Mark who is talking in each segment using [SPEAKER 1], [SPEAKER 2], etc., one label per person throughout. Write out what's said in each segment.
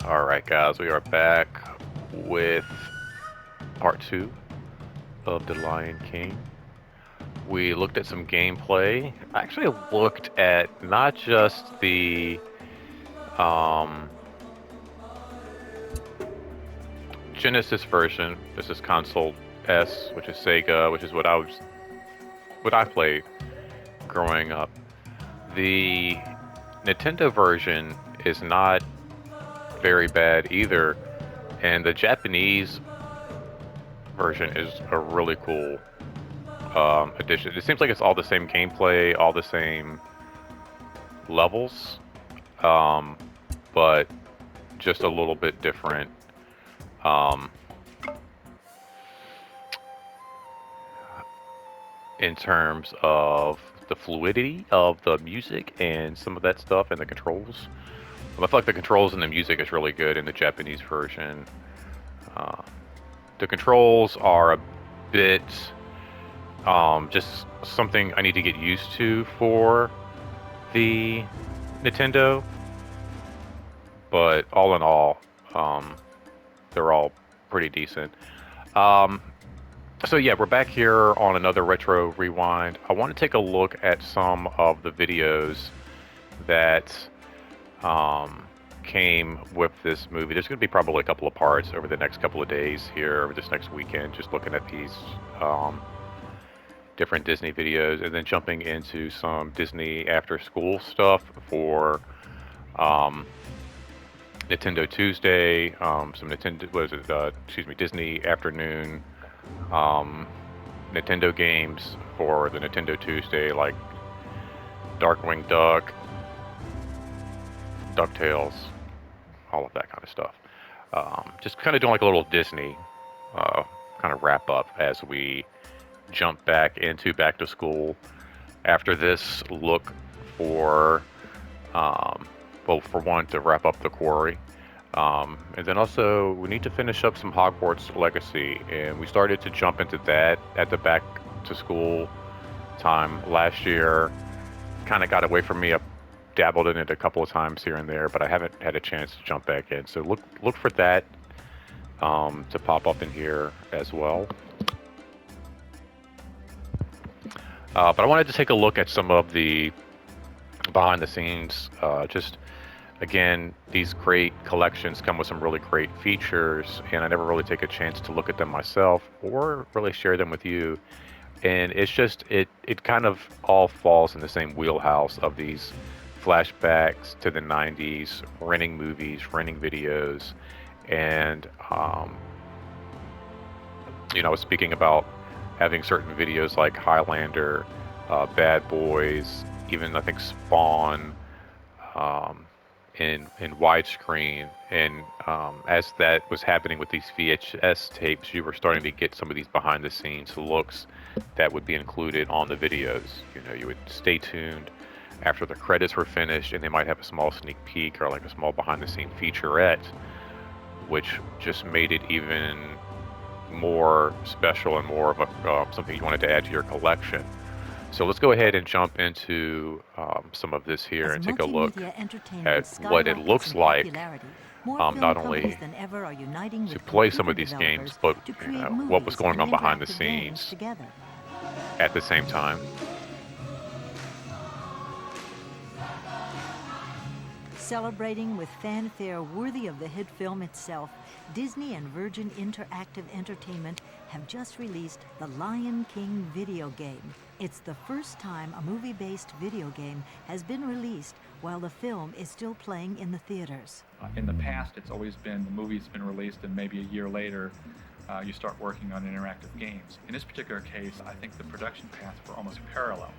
[SPEAKER 1] Alright guys, we are back with part 2 of The Lion King. We looked at some gameplay. I actually looked at not just the um, Genesis version. This is console S, which is Sega, which is what I played growing up. The Nintendo version is not very bad either, and the Japanese version is a really cool addition. It seems like it's all the same gameplay, all the same levels, um, but just a little bit different. Um, in terms of the fluidity of the music and some of that stuff and the controls. I feel like the controls and the music is really good in the Japanese version. Uh, the controls are a bit just something I need to get used to for the Nintendo, but all in all, they're all pretty decent. Um, so yeah, we're back here on another Retro Rewind. I want to take a look at some of the videos that came with this movie. There's going to be probably a couple of parts over the next couple of days here, over this next weekend, just looking at these different Disney videos, and then jumping into some Disney after school stuff for Nintendo Tuesday, some Nintendo, Disney afternoon Nintendo games for the Nintendo Tuesday, like Darkwing Duck, DuckTales, all of that kind of stuff. Just kind of doing like a little Disney kind of wrap up as we jump back into back to school. After this, look for well, for one, to wrap up the quarry. And then also, we need to finish up some Hogwarts Legacy, and we started to jump into that at the back to school time last year. Kind of got away from me. I dabbled in it a couple of times here and there, but I haven't had a chance to jump back in. So look for that to pop up in here as well. But I wanted to take a look at some of the behind the scenes. Just again, these great collections come with some really great features, and I never really take a chance to look at them myself or really share them with you. And it's just it kind of all falls in the same wheelhouse of these flashbacks to the 90s, renting movies, renting videos, and I was speaking about having certain videos like Highlander, Bad Boys, even I think Spawn, in widescreen, and as that was happening with these VHS tapes, you were starting to get some of these behind the scenes looks that would be included on the videos. You would stay tuned after the credits were finished, and they might have a small sneak peek or like a small behind the scene featurette, which just made it even more special and more of a something you wanted to add to your collection. So let's go ahead and jump into some of this here and take a look at what it looks like, not only to play some of these games, but what was going on behind the scenes at the same time.
[SPEAKER 2] Celebrating with fanfare worthy of the hit film itself, Disney and Virgin Interactive Entertainment have just released the Lion King video game. It's the first time a movie-based video game has been released while the film is still playing in the theaters.
[SPEAKER 3] In the past, it's always been the movie's been released and maybe a year later you start working on interactive games. In this particular case, I think the production paths were almost parallel.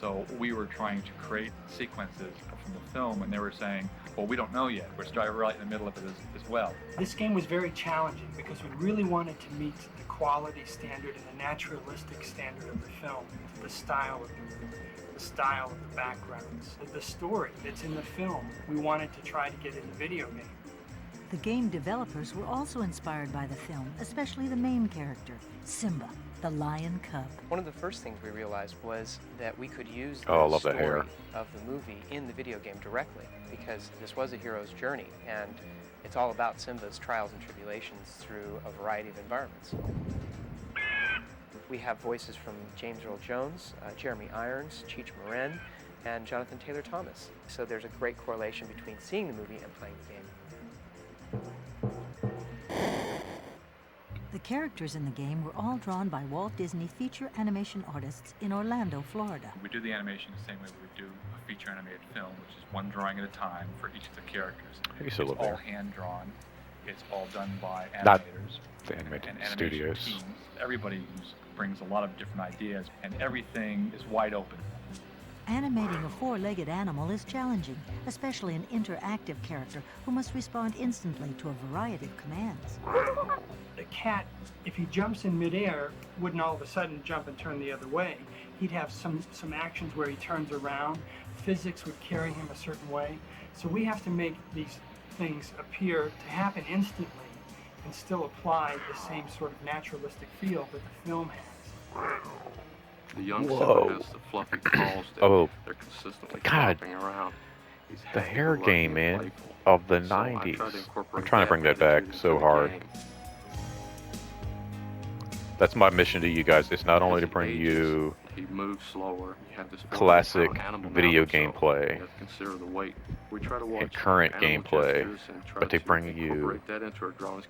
[SPEAKER 3] So we were trying to create sequences from the film, and they were saying, well, we don't know yet. We're starting right in the middle of it as well.
[SPEAKER 4] This game was very challenging because we really wanted to meet the quality standard and the naturalistic standard of the film, the style of the backgrounds, the story that's in the film. We wanted to try to get in the video game.
[SPEAKER 2] The game developers were also inspired by the film, especially the main character, Simba. the lion cub.
[SPEAKER 5] One of the first things we realized was that we could use
[SPEAKER 1] Oh, I
[SPEAKER 5] the
[SPEAKER 1] love the
[SPEAKER 5] story
[SPEAKER 1] hair.
[SPEAKER 5] of the movie in the video game directly, because this was a hero's journey, and it's all about Simba's trials and tribulations through a variety of environments. We have voices from James Earl Jones, Jeremy Irons, Cheech Marin, and Jonathan Taylor Thomas. So there's a great correlation between seeing the movie and playing the game.
[SPEAKER 2] The characters in the game were all drawn by Walt Disney feature animation artists in Orlando, Florida.
[SPEAKER 3] We do the animation the same way we would do a feature animated film, which is one drawing at a time for each of the characters.
[SPEAKER 1] I used to
[SPEAKER 3] It's
[SPEAKER 1] live
[SPEAKER 3] all
[SPEAKER 1] there.
[SPEAKER 3] hand-drawn. It's all done by
[SPEAKER 1] Not
[SPEAKER 3] animators
[SPEAKER 1] the animated
[SPEAKER 3] and animation
[SPEAKER 1] studios.
[SPEAKER 3] teams. Everybody brings a lot of different ideas, and everything is wide open.
[SPEAKER 2] Animating a four-legged animal is challenging, especially an interactive character who must respond instantly to a variety of commands.
[SPEAKER 4] The cat, if he jumps in midair, wouldn't all of a sudden jump and turn the other way. He'd have some actions where he turns around. Physics would carry him a certain way. So we have to make these things appear to happen instantly and still apply the same sort of naturalistic feel that the film has.
[SPEAKER 6] The young
[SPEAKER 1] Whoa.
[SPEAKER 6] Simba has the fluffy paws that
[SPEAKER 1] Oh,
[SPEAKER 6] they're consistently
[SPEAKER 1] God.
[SPEAKER 6] flopping around. He's
[SPEAKER 1] the
[SPEAKER 6] happy,
[SPEAKER 1] hair
[SPEAKER 6] go lucky,
[SPEAKER 1] game,
[SPEAKER 6] and
[SPEAKER 1] man,
[SPEAKER 6] playful.
[SPEAKER 1] of the
[SPEAKER 6] So I
[SPEAKER 1] 90s.
[SPEAKER 6] try to incorporate
[SPEAKER 1] I'm trying to bring that back
[SPEAKER 6] attitude
[SPEAKER 1] so
[SPEAKER 6] into the
[SPEAKER 1] hard.
[SPEAKER 6] game.
[SPEAKER 1] That's my mission to you guys. It's not only
[SPEAKER 6] As
[SPEAKER 1] to
[SPEAKER 6] he
[SPEAKER 1] bring
[SPEAKER 6] ages,
[SPEAKER 1] you
[SPEAKER 6] he moves slower. You have this
[SPEAKER 1] classic
[SPEAKER 6] 400-pound animal now
[SPEAKER 1] video
[SPEAKER 6] himself.
[SPEAKER 1] gameplay
[SPEAKER 6] You have to consider the weight. We try to watch
[SPEAKER 1] and current
[SPEAKER 6] animal
[SPEAKER 1] gameplay,
[SPEAKER 6] gestures and try
[SPEAKER 1] but they
[SPEAKER 6] to
[SPEAKER 1] bring you
[SPEAKER 6] incorporate that into our drawings.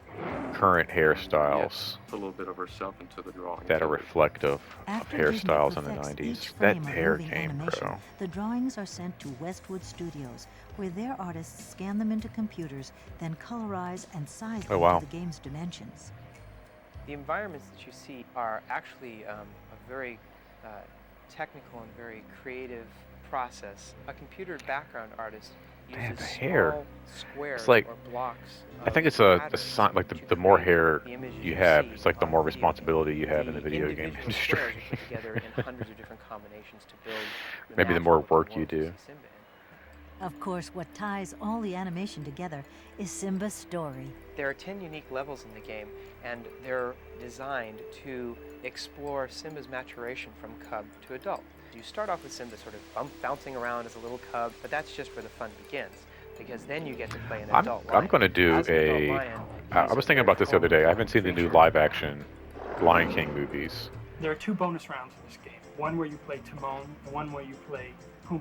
[SPEAKER 1] current
[SPEAKER 6] Yet
[SPEAKER 1] hairstyles
[SPEAKER 6] put a little bit of herself into the drawing.
[SPEAKER 1] that are
[SPEAKER 6] too.
[SPEAKER 1] reflective of
[SPEAKER 2] After Disney
[SPEAKER 1] hairstyles in the
[SPEAKER 2] perfects
[SPEAKER 1] 90s.
[SPEAKER 2] each
[SPEAKER 1] That
[SPEAKER 2] frame of
[SPEAKER 1] hair
[SPEAKER 2] moving
[SPEAKER 1] game,
[SPEAKER 2] animation,
[SPEAKER 1] bro.
[SPEAKER 2] the drawings are sent to Westwood Studios, where their artists scan them into computers, then colorize and size them
[SPEAKER 1] wow.
[SPEAKER 2] to the game's dimensions.
[SPEAKER 5] The environments that you see are actually a very technical and very creative process. A computer background artist uses
[SPEAKER 1] Man, the hair.
[SPEAKER 5] small squares
[SPEAKER 1] It's like-
[SPEAKER 5] or blocks.
[SPEAKER 1] I think
[SPEAKER 5] of
[SPEAKER 1] it's a
[SPEAKER 5] patterns
[SPEAKER 1] sign, like
[SPEAKER 5] to
[SPEAKER 1] the more
[SPEAKER 5] create
[SPEAKER 1] hair
[SPEAKER 5] the images
[SPEAKER 1] you have,
[SPEAKER 5] see
[SPEAKER 1] it's like the
[SPEAKER 5] on
[SPEAKER 1] more
[SPEAKER 5] video game.
[SPEAKER 1] responsibility you have in the video game
[SPEAKER 5] individual
[SPEAKER 1] industry.
[SPEAKER 5] squares are put together in hundreds of different combinations to build
[SPEAKER 1] Maybe the more
[SPEAKER 5] natural
[SPEAKER 1] work you
[SPEAKER 5] world to
[SPEAKER 1] do.
[SPEAKER 5] see Simba in.
[SPEAKER 2] Of course, what ties all the animation together is Simba's story.
[SPEAKER 5] There are 10 unique levels in the game, and they're designed to explore Simba's maturation from cub to adult. You start off with Simba sort of bouncing around as a little cub, but that's just where the fun begins, because then you get to play an adult lion.
[SPEAKER 1] I'm going to do
[SPEAKER 5] As an adult
[SPEAKER 1] a.
[SPEAKER 5] lion,
[SPEAKER 1] I
[SPEAKER 5] he's
[SPEAKER 1] was
[SPEAKER 5] a
[SPEAKER 1] thinking
[SPEAKER 5] very
[SPEAKER 1] about this the other day. I haven't seen the new
[SPEAKER 4] creature.
[SPEAKER 1] live-action Lion King movies.
[SPEAKER 4] There are two bonus rounds in this game. One where you play Timon, and one where you play Pumbaa.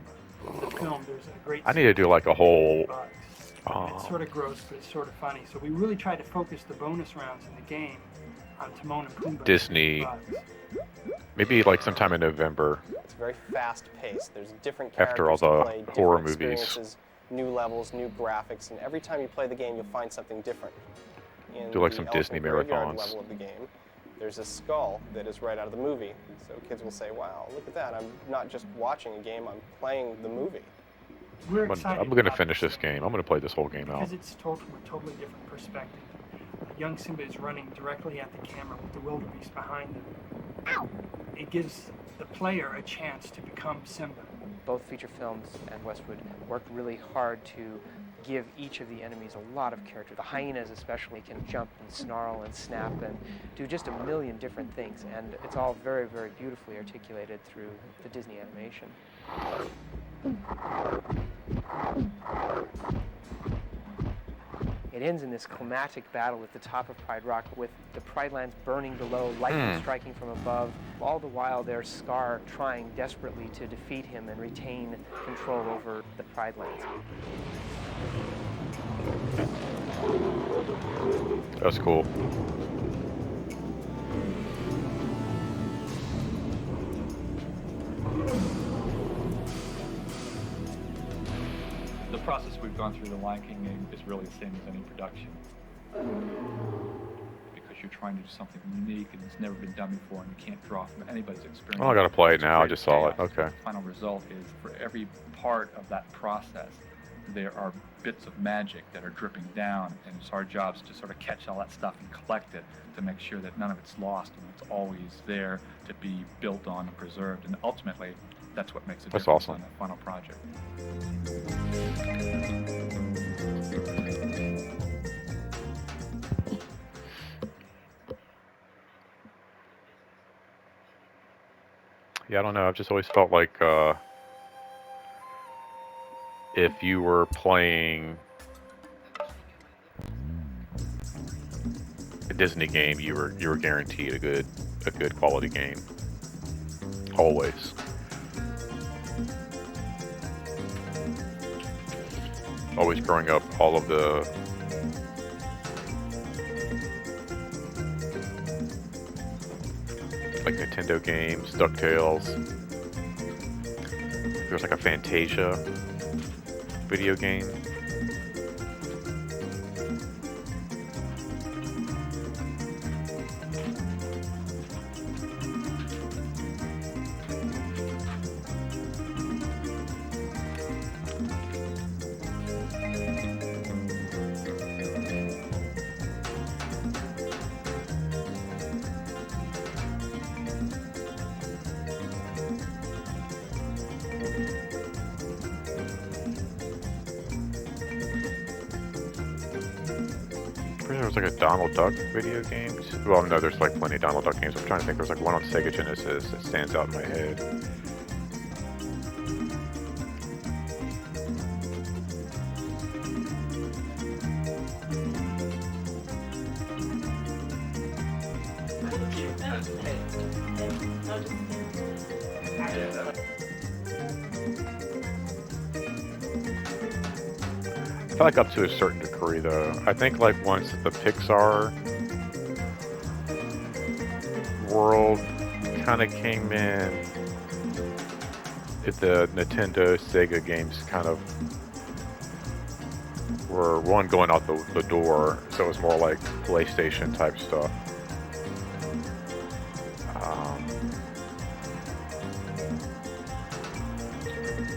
[SPEAKER 4] In the film, there's a great
[SPEAKER 1] I need to do like a whole.
[SPEAKER 4] bugs.
[SPEAKER 1] Oh.
[SPEAKER 4] It's sort of gross, but it's sort of funny. So we really try to focus the bonus rounds in the game on Timon and Pumbaa.
[SPEAKER 1] Disney.
[SPEAKER 4] bugs.
[SPEAKER 1] Maybe like sometime in November.
[SPEAKER 7] It's very fast paced. There's different
[SPEAKER 1] After all
[SPEAKER 7] characters to
[SPEAKER 1] the
[SPEAKER 7] play,
[SPEAKER 1] horror
[SPEAKER 7] different
[SPEAKER 1] movies.
[SPEAKER 7] experiences, new levels, new graphics, and every time you play the game, you'll find something different. In
[SPEAKER 1] Do like
[SPEAKER 7] the
[SPEAKER 1] some
[SPEAKER 7] Elephant
[SPEAKER 1] Disney
[SPEAKER 7] Graveyard
[SPEAKER 1] marathons.
[SPEAKER 7] level of the game, there's a skull that is right out of the movie. So kids will say, "Wow, look at that! I'm not just watching a game; I'm playing the movie."
[SPEAKER 4] We're excited
[SPEAKER 1] I'm going to
[SPEAKER 4] about
[SPEAKER 1] finish this game. I'm going to play this whole game out.
[SPEAKER 4] because it's told from a totally different perspective. Young Simba is running directly at the camera with the wildebeest behind him. It gives the player a chance to become Simba.
[SPEAKER 5] Both feature films and Westwood worked really hard to give each of the enemies a lot of character. The hyenas especially can jump and snarl and snap and do just a million different things, and it's all very, very beautifully articulated through the Disney animation. It ends in this climatic battle at the top of Pride Rock with the Pride Lands burning below, lightning striking from above. All the while there's Scar trying desperately to defeat him and retain control over the Pride Lands.
[SPEAKER 1] That's cool.
[SPEAKER 3] The process we've gone through the Lion King game is really the same as any production. Because you're trying to do something unique and it's never been done before and you can't draw from anybody's experience.
[SPEAKER 1] Oh, I gotta play it
[SPEAKER 3] It's
[SPEAKER 1] now. I
[SPEAKER 3] great
[SPEAKER 1] just saw it.
[SPEAKER 3] chaos.
[SPEAKER 1] Okay.
[SPEAKER 3] The final result is for every part of that process, there are bits of magic that are dripping down, and it's our jobs to sort of catch all that stuff and collect it to make sure that none of it's lost and it's always there to be built on and preserved. And ultimately, that's what makes a
[SPEAKER 1] That's
[SPEAKER 3] difference
[SPEAKER 1] awesome.
[SPEAKER 3] on the final project.
[SPEAKER 1] Yeah, I don't know. I've just always felt like if you were playing a Disney game, you were guaranteed a good quality game. Always. Always growing up, all of the like Nintendo games, DuckTales. There's like a Fantasia video game. There was like a Donald Duck video game. Well, no, there's like plenty of Donald Duck games. I'm trying to think. There's like one on Sega Genesis that stands out in my head. I feel like up to a certain degree, though. I think like once the Pixar world kind of came in, the Nintendo, Sega games kind of were one going out the door, so it was more like PlayStation type stuff.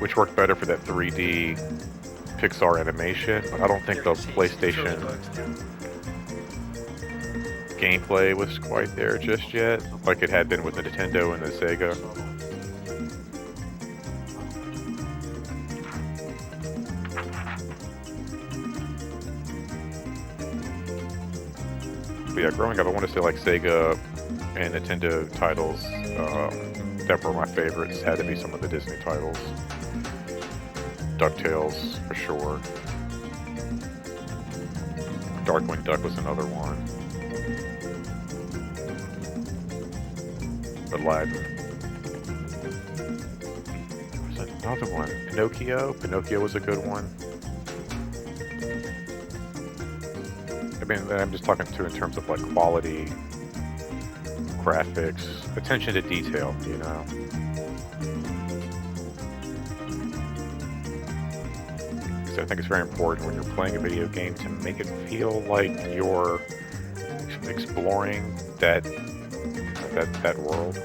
[SPEAKER 1] Which worked better for that 3D Pixar animation, but I don't think the PlayStation gameplay was quite there just yet, like it had been with the Nintendo and the Sega. But yeah, growing up, I want to say like Sega and Nintendo titles that were my favorites had to be some of the Disney titles. DuckTales, for sure. Darkwing Duck was another one. Aladdin. There's another one. Pinocchio? Pinocchio was a good one. I mean, I'm just talking to in terms of like quality, graphics, attention to detail, you know. I think it's very important when you're playing a video game to make it feel like you're exploring that world.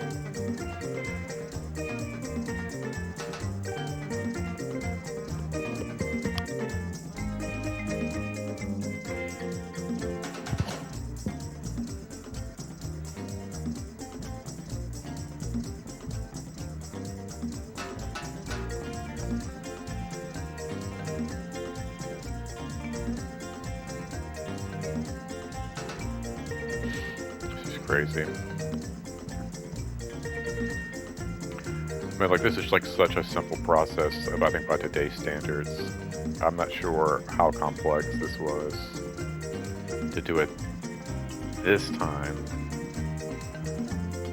[SPEAKER 1] Crazy. I mean, like, this is like such a simple process, I think, by today's standards. I'm not sure how complex this was to do it this time,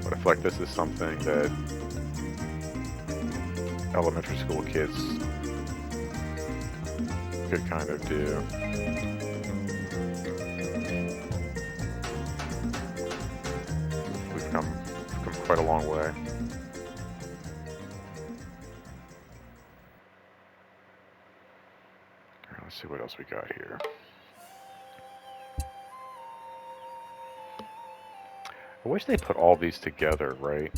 [SPEAKER 1] but I feel like this is something that elementary school kids could kind of do. We've come quite a long way. Let's see what else we got here. I wish they put all these together, right?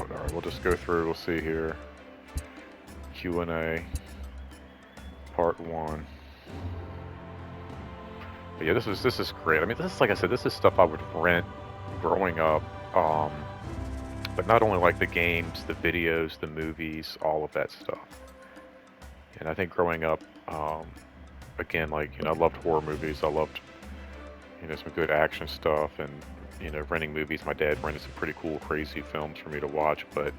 [SPEAKER 1] Alright, we'll just go through, we'll see here. Q&A, part 1. But yeah, this is great. I mean, this is, like I said, this is stuff I would rent growing up. But not only like the games, the videos, the movies, all of that stuff. And I think growing up, again, like, you know, I loved horror movies. I loved, you know, some good action stuff and renting movies. My dad rented some pretty cool, crazy films for me to watch, but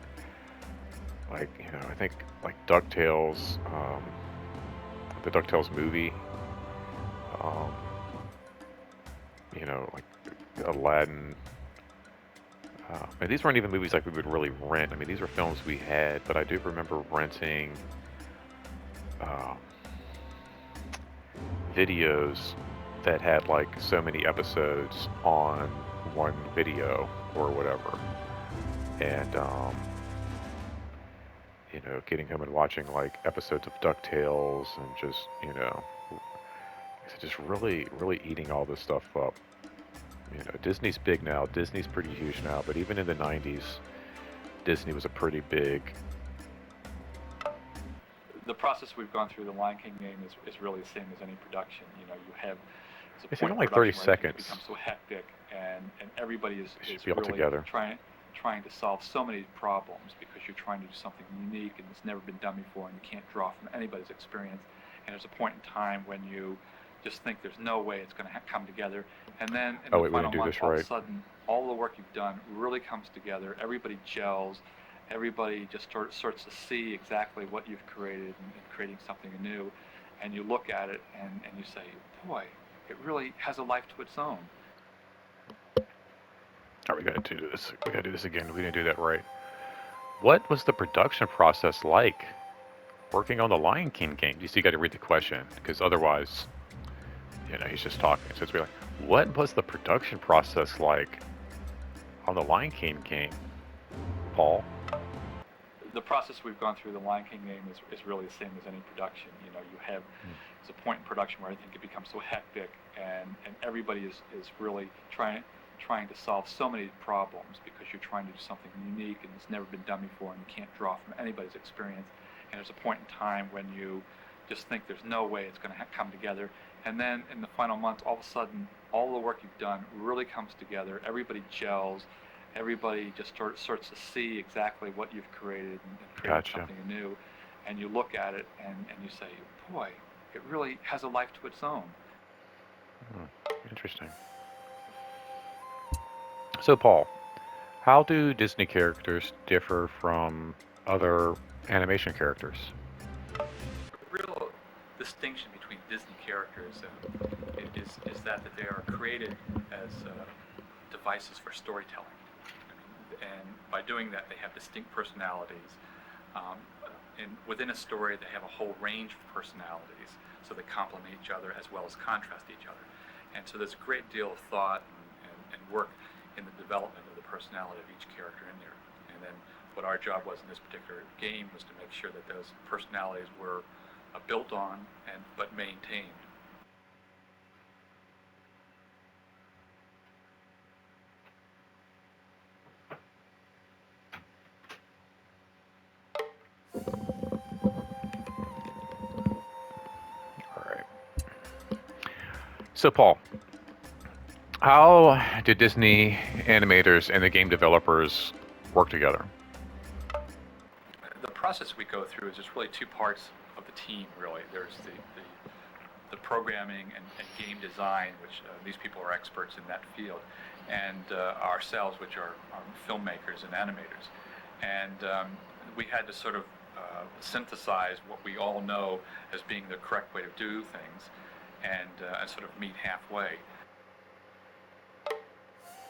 [SPEAKER 1] like, I think like DuckTales, the DuckTales movie, um, like Aladdin. And these weren't even movies like we would really rent. I mean, these were films we had, but I do remember renting um, videos that had like so many episodes on one video or whatever. And, getting home and watching like episodes of DuckTales and just really, really eating all this stuff up. Disney's big now. Disney's pretty huge now, but even in the 90s, Disney was a pretty big.
[SPEAKER 3] The process we've gone through the Lion King game is really the same as any production. You have
[SPEAKER 1] It's even like 30 seconds.
[SPEAKER 3] It becomes so hectic, and everybody is
[SPEAKER 1] be all
[SPEAKER 3] really
[SPEAKER 1] together.
[SPEAKER 3] trying to solve so many problems because you're trying to do something unique and it's never been done before, and you can't draw from anybody's experience. And there's a point in time when you just think there's no way it's going to come together, and then in the final month, all of a sudden, all the work you've done really comes together. Everybody gels. Everybody just starts to see exactly what you've created and creating something new, and you look at it and you say, boy, it really has a life to its own.
[SPEAKER 1] Oh, we gotta do this. We gotta do this again. We didn't do that right. What was the production process like working on the Lion King game? You got to read the question, because otherwise, he's just talking. So it's like, what was the production process like on the Lion King game, Paul?
[SPEAKER 3] The process we've gone through the Lion King game is really the same as any production. You have there's a point in production where I think it becomes so hectic, and everybody is really trying to solve so many problems because you're trying to do something unique and it's never been done before, and you can't draw from anybody's experience. And there's a point in time when you just think there's no way it's going to come together, and then in the final months, all of a sudden, all the work you've done really comes together. Everybody gels. Everybody just starts to see exactly what you've created and create something new, and you look at it and you say, boy, it really has a life to its own.
[SPEAKER 1] Interesting. So, Paul, how do Disney characters differ from other animation characters?
[SPEAKER 3] The real distinction between Disney characters is that they are created as devices for storytelling. And by doing that, they have distinct personalities. And within a story, they have a whole range of personalities, so they complement each other as well as contrast each other. And so there's a great deal of thought and work in the development of the personality of each character in there. And then what our job was in this particular game was to make sure that those personalities were built on but maintained.
[SPEAKER 1] So, Paul, how did Disney animators and the game developers work together?
[SPEAKER 3] The process we go through is there's really two parts of the team, really. There's the programming and game design, which these people are experts in that field, and ourselves, which are filmmakers and animators. And we had to sort of synthesize what we all know as being the correct way to do things, and sort of meet halfway.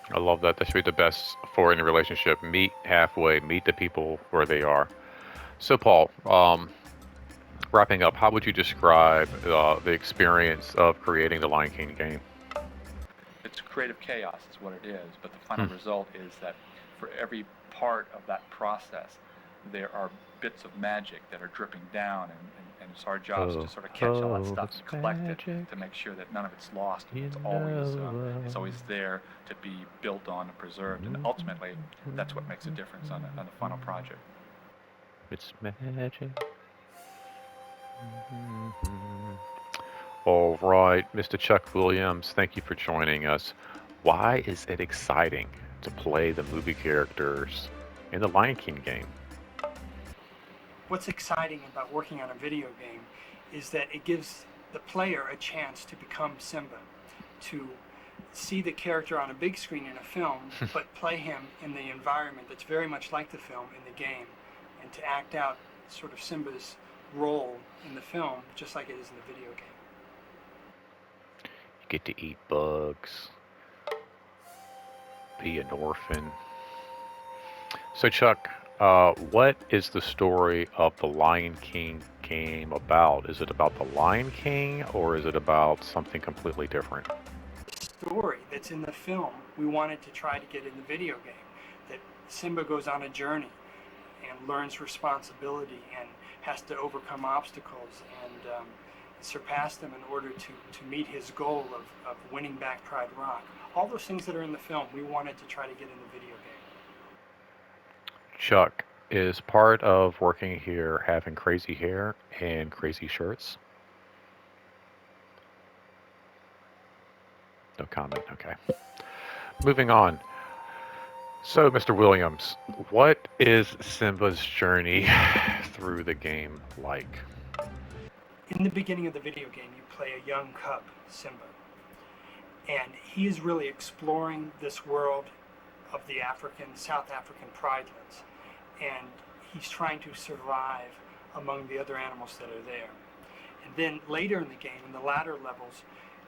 [SPEAKER 1] I love that. That should be the best for any relationship. Meet halfway. Meet the people where they are. So, Paul, wrapping up, how would you describe the experience of creating the Lion King game?
[SPEAKER 3] It's creative chaos is what it is, but the final result is that for every part of that process, there are bits of magic that are dripping down, and it's our job to sort of catch all that stuff and collect it to make sure that none of it's lost. It's always there to be built on and preserved, and ultimately, that's what makes a difference on the final project.
[SPEAKER 1] It's magic. All right, Mr. Chuck Williams, thank you for joining us. Why is it exciting to play the movie characters in the Lion King game?
[SPEAKER 4] What's exciting about working on a video game is that it gives the player a chance to become Simba, to see the character on a big screen in a film, but play him in the environment that's very much like the film in the game, and to act out sort of Simba's role in the film just like it is in the video game.
[SPEAKER 1] You get to eat bugs, be an orphan. So Chuck, what is the story of the Lion King game about? Is it about the Lion King, or is it about something completely different?
[SPEAKER 4] Story that's in the film we wanted to try to get in the video game, that Simba goes on a journey and learns responsibility and has to overcome obstacles and surpass them in order to meet his goal of winning back Pride Rock. All those things that are in the film we wanted to try to get in the video game.
[SPEAKER 1] Chuck, is part of working here having crazy hair and crazy shirts? No comment, okay. Moving on. So, Mr. Williams, what is Simba's journey through the game like?
[SPEAKER 4] In the beginning of the video game, you play a young cub, Simba, and he is really exploring this world of the South African pridelands, and he's trying to survive among the other animals that are there. And then later in the game, in the latter levels,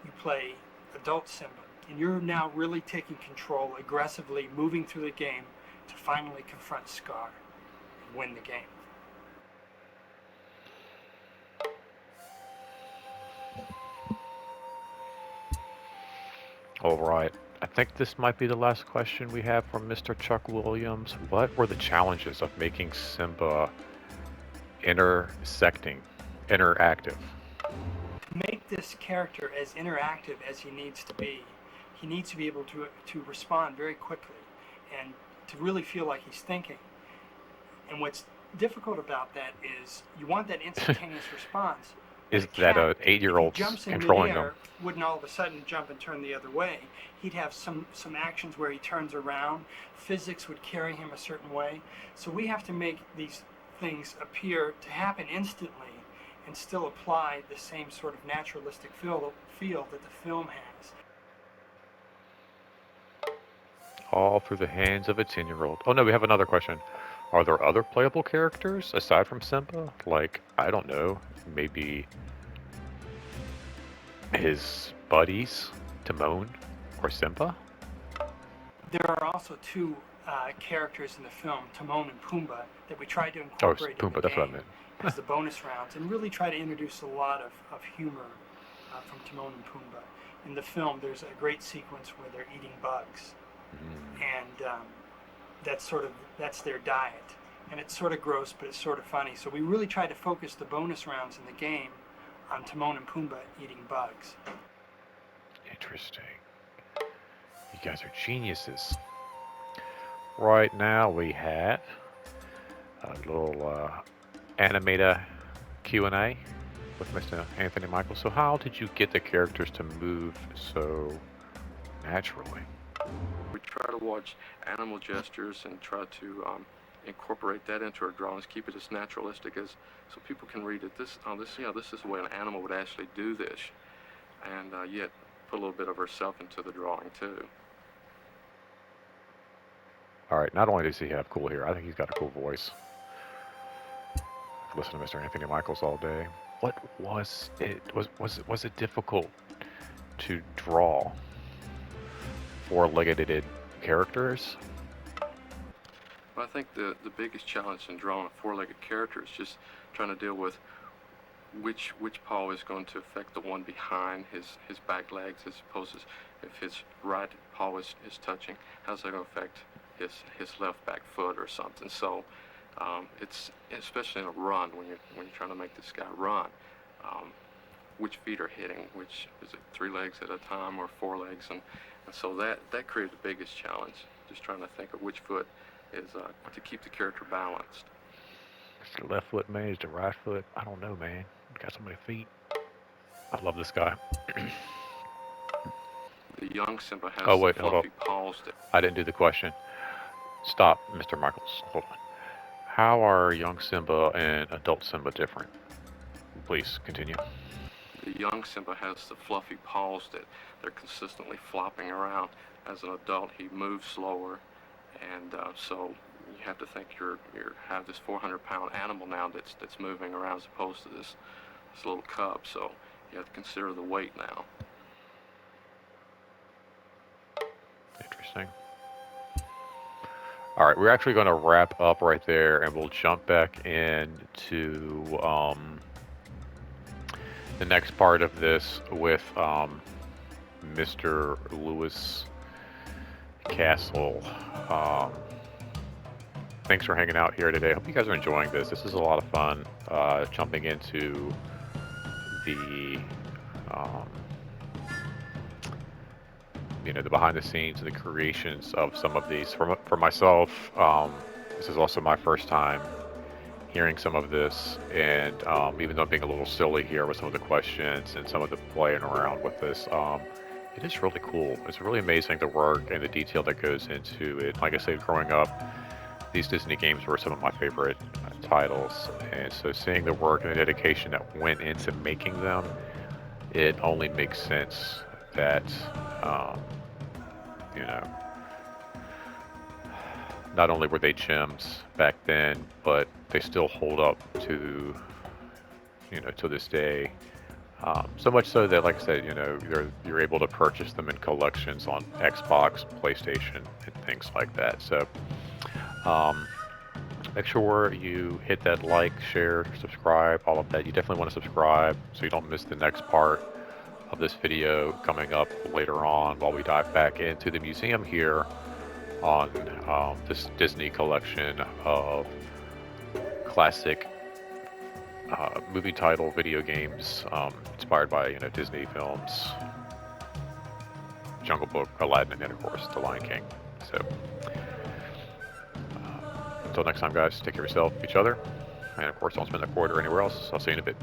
[SPEAKER 4] you play adult Simba, and you're now really taking control, aggressively moving through the game to finally confront Scar and win the game.
[SPEAKER 1] All right. I think this might be the last question we have from Mr. Chuck Williams. What were the challenges of making Simba interactive?
[SPEAKER 4] Make this character as interactive as he needs to be. He needs to be able to respond very quickly and to really feel like he's thinking. And what's difficult about that is you want that instantaneous response.
[SPEAKER 1] Is that an 8-year-old controlling him?
[SPEAKER 4] Wouldn't all of a sudden jump and turn the other way. He'd have some actions where he turns around. Physics would carry him a certain way. So we have to make these things appear to happen instantly and still apply the same sort of naturalistic feel that the film has.
[SPEAKER 1] All through the hands of a 10-year-old. Oh no, we have another question. Are there other playable characters aside from Simba? Like, I don't know, maybe his buddies, Timon or Simba?
[SPEAKER 4] There are also two characters in the film, Timon and Pumbaa, that we tried to incorporate
[SPEAKER 1] Pumbaa,
[SPEAKER 4] in the
[SPEAKER 1] that's what I
[SPEAKER 4] game
[SPEAKER 1] meant.
[SPEAKER 4] as the bonus rounds, and really try to introduce a lot of humor from Timon and Pumbaa. In the film, there's a great sequence where they're eating bugs, and that's their diet. And it's sort of gross, but it's sort of funny. So we really try to focus the bonus rounds in the game on Timon and Pumbaa eating bugs.
[SPEAKER 1] Interesting. You guys are geniuses. Right now we have a little animator Q&A with Mr. Anthony Michael. So how did you get the characters to move so naturally?
[SPEAKER 6] We try to watch animal gestures and try to incorporate that into our drawings, keep it as naturalistic as so people can read it. This is the way an animal would actually do this, and yet put a little bit of herself into the drawing too.
[SPEAKER 1] All right. Not only does he have cool hair, I think he's got a cool voice. I've listened to Mr. Anthony Michaels all day. What was it? Was it difficult to draw four-legged characters?
[SPEAKER 6] Well, I think the biggest challenge in drawing a four-legged character is just trying to deal with which paw is going to affect the one behind his back legs, as opposed to if his right paw is touching, how's that going to affect his left back foot or something. So it's especially in a run when you're trying to make this guy run, which feet are hitting, which is it 3 legs at a time or 4 legs, and so that created the biggest challenge, just trying to think of which foot is to keep the character balanced.
[SPEAKER 1] Is the left foot, man? Is the right foot? I don't know, man. Got so many feet. I love this guy.
[SPEAKER 6] The young Simba has
[SPEAKER 1] hold
[SPEAKER 6] fluffy
[SPEAKER 1] on.
[SPEAKER 6] paws that
[SPEAKER 1] I didn't do the question. Stop, Mr. Michaels. Hold on. How are young Simba and adult Simba different? Please continue.
[SPEAKER 6] the young Simba has the fluffy paws that they're consistently flopping around. As an adult, he moves slower, and so you have to think you have this 400-pound animal now that's moving around as opposed to this little cub. So you have to consider the weight now.
[SPEAKER 1] Interesting. All right, we're actually going to wrap up right there, and we'll jump back into the next part of this with Mr. Lewis Castle. Thanks for hanging out here today. I hope you guys are enjoying this. This is a lot of fun, jumping into the the behind the scenes and the creations of some of these. For myself, this is also my first time hearing some of this, and even though I'm being a little silly here with some of the questions and some of the playing around with this, it is really cool. It's really amazing the work and the detail that goes into it. Like I said, growing up, these Disney games were some of my favorite titles, and so seeing the work and the dedication that went into making them, it only makes sense that not only were they gems back then, but they still hold up to to this day. So much so that, like I said, you're able to purchase them in collections on Xbox, PlayStation, and things like that. So make sure you hit that like, share, subscribe, all of that. You definitely want to subscribe so you don't miss the next part of this video coming up later on while we dive back into the museum here on this Disney collection of classic movie title video games inspired by Disney films, Jungle Book, Aladdin, and of course The Lion King. So until next time, guys, take care of yourself, each other, and of course don't spend a quarter anywhere else. I'll see you in a bit.